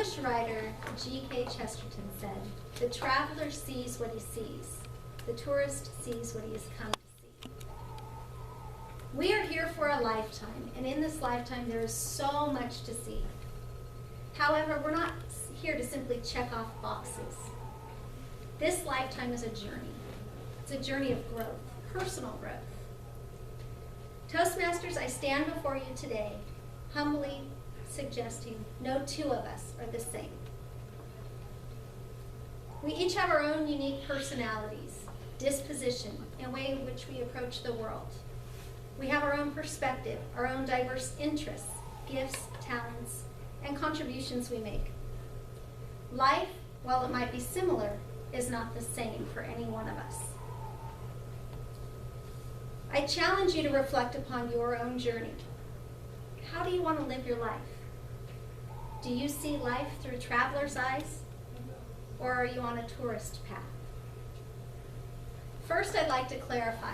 English writer G.K. Chesterton said, "The traveler sees what he sees. The tourist sees what he has come to see." We are here for a lifetime, and in this lifetime there is so much to see. However, we're not here to simply check off boxes. This lifetime is a journey. It's a journey of growth, personal growth. Toastmasters, I stand before you today, humbly suggesting no two of us are the same. We each have our own unique personalities, disposition, and way in which we approach the world. We have our own perspective, our own diverse interests, gifts, talents, and contributions we make. Life, while it might be similar, is not the same for any one of us. I challenge you to reflect upon your own journey. How do you want to live your life? Do you see life through traveler's eyes, or are you on a tourist path? First, I'd like to clarify.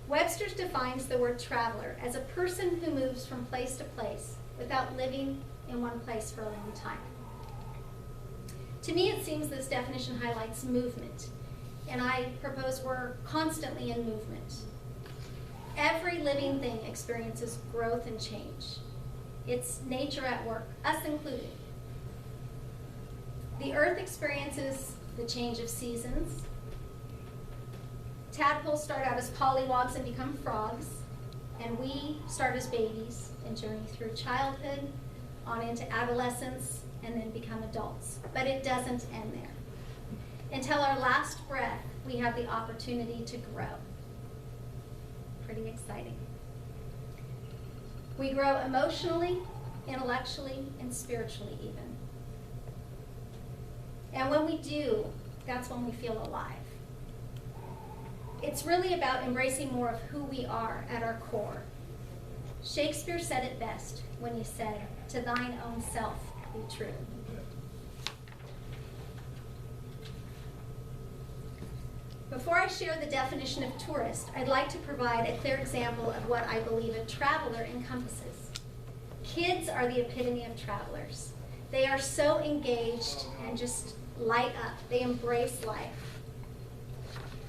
Webster's defines the word traveler as a person who moves from place to place without living in one place for a long time. To me, it seems this definition highlights movement, and I propose we're constantly in movement. Every living thing experiences growth and change. It's nature at work, us included. The earth experiences the change of seasons. Tadpoles start out as pollywogs and become frogs, and we start as babies and journey through childhood, on into adolescence, and then become adults. But it doesn't end there. Until our last breath, we have the opportunity to grow. Pretty exciting. We grow emotionally, intellectually, and spiritually even. And when we do, that's when we feel alive. It's really about embracing more of who we are at our core. Shakespeare said it best when he said, "To thine own self be true." Before I share the definition of tourist, I'd like to provide a clear example of what I believe a traveler encompasses. Kids are the epitome of travelers. They are so engaged and just light up. They embrace life.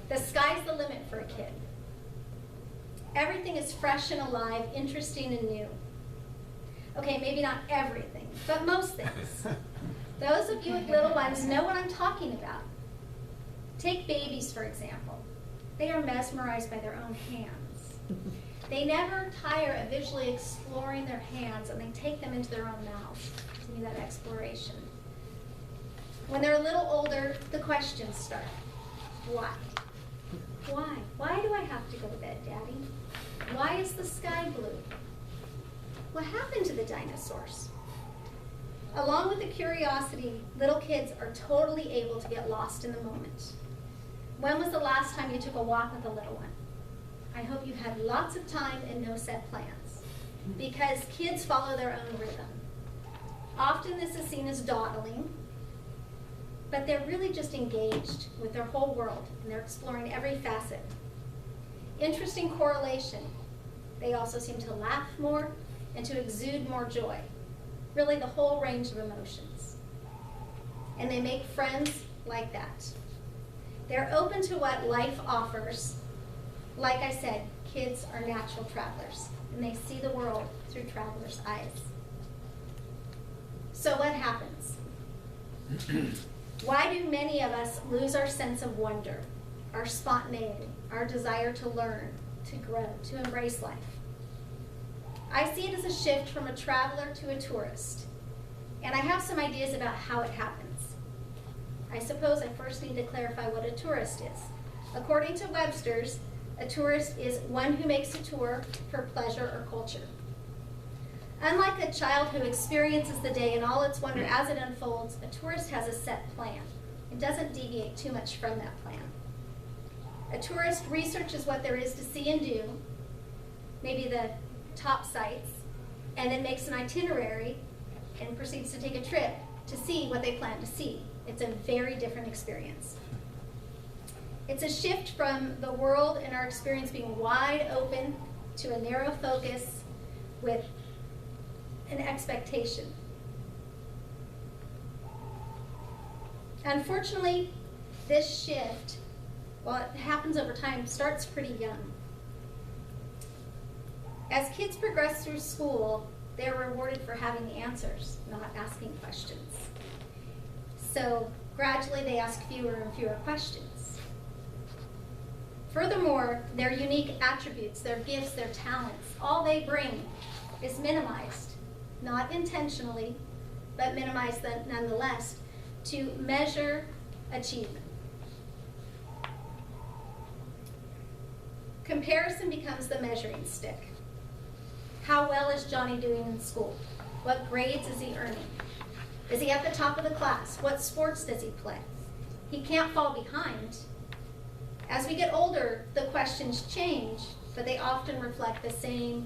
The sky's the limit for a kid. Everything is fresh and alive, interesting and new. Okay, maybe not everything, but most things. Those of you with little ones know what I'm talking about. Take babies, for example. They are mesmerized by their own hands. They never tire of visually exploring their hands, and they take them into their own mouths to do that exploration. When they're a little older, the questions start. Why? Why? Why do I have to go to bed, Daddy? Why is the sky blue? What happened to the dinosaurs? Along with the curiosity, little kids are totally able to get lost in the moment. When was the last time you took a walk with a little one? I hope you had lots of time and no set plans, because kids follow their own rhythm. Often this is seen as dawdling, but they're really just engaged with their whole world, and they're exploring every facet. Interesting correlation. They also seem to laugh more and to exude more joy. Really the whole range of emotions. And they make friends like that. They're open to what life offers. Like I said, kids are natural travelers, and they see the world through travelers' eyes. So what happens? Why do many of us lose our sense of wonder, our spontaneity, our desire to learn, to grow, to embrace life? I see it as a shift from a traveler to a tourist, and I have some ideas about how it happens. I suppose I first need to clarify what a tourist is. According to Webster's, a tourist is one who makes a tour for pleasure or culture. Unlike a child who experiences the day in all its wonder as it unfolds, a tourist has a set plan. It doesn't deviate too much from that plan. A tourist researches what there is to see and do, maybe the top sites, and then makes an itinerary and proceeds to take a trip to see what they plan to see. It's a very different experience. It's a shift from the world and our experience being wide open to a narrow focus with an expectation. Unfortunately, this shift, while it happens over time, starts pretty young. As kids progress through school, they're rewarded for having the answers, not asking questions. So gradually they ask fewer and fewer questions. Furthermore, their unique attributes, their gifts, their talents, all they bring is minimized, not intentionally, but minimized nonetheless, to measure achievement. Comparison becomes the measuring stick. How well is Johnny doing in school? What grades is he earning? Is he at the top of the class? What sports does he play? He can't fall behind. As we get older, the questions change, but they often reflect the same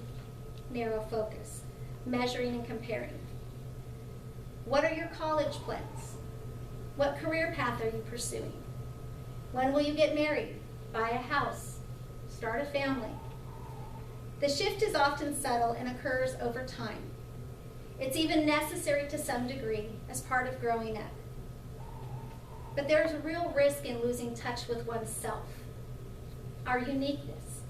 narrow focus, measuring and comparing. What are your college plans? What career path are you pursuing? When will you get married, buy a house, start a family? The shift is often subtle and occurs over time. It's even necessary to some degree as part of growing up. But there's a real risk in losing touch with oneself, our uniqueness.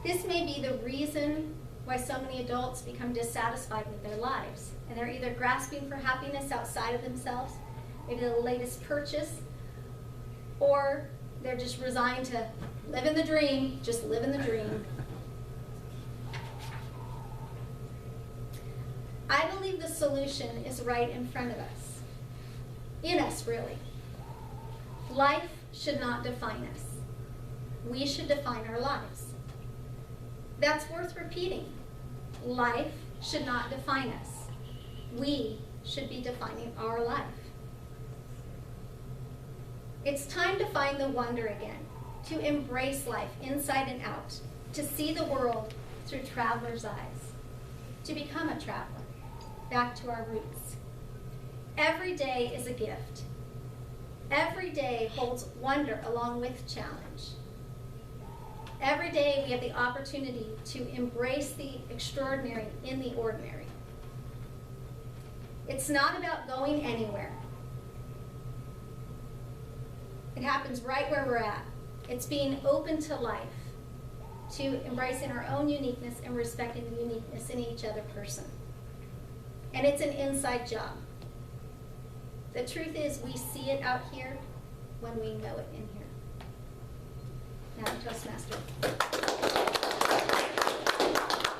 This may be the reason why so many adults become dissatisfied with their lives, and they're either grasping for happiness outside of themselves, maybe the latest purchase, or they're just resigned to live in the dream, just live in the dream. I believe the solution is right in front of us. In us, really. Life should not define us. We should define our lives. That's worth repeating. Life should not define us. We should be defining our life. It's time to find the wonder again, to embrace life inside and out, to see the world through traveler's eyes, to become a traveler, back to our roots. Every day is a gift. Every day holds wonder along with challenge. Every day we have the opportunity to embrace the extraordinary in the ordinary. It's not about going anywhere. It happens right where we're at. It's being open to life, to embracing our own uniqueness and respecting the uniqueness in each other person. And it's an inside job. The truth is, we see it out here when we know it in here. Now, Toastmaster.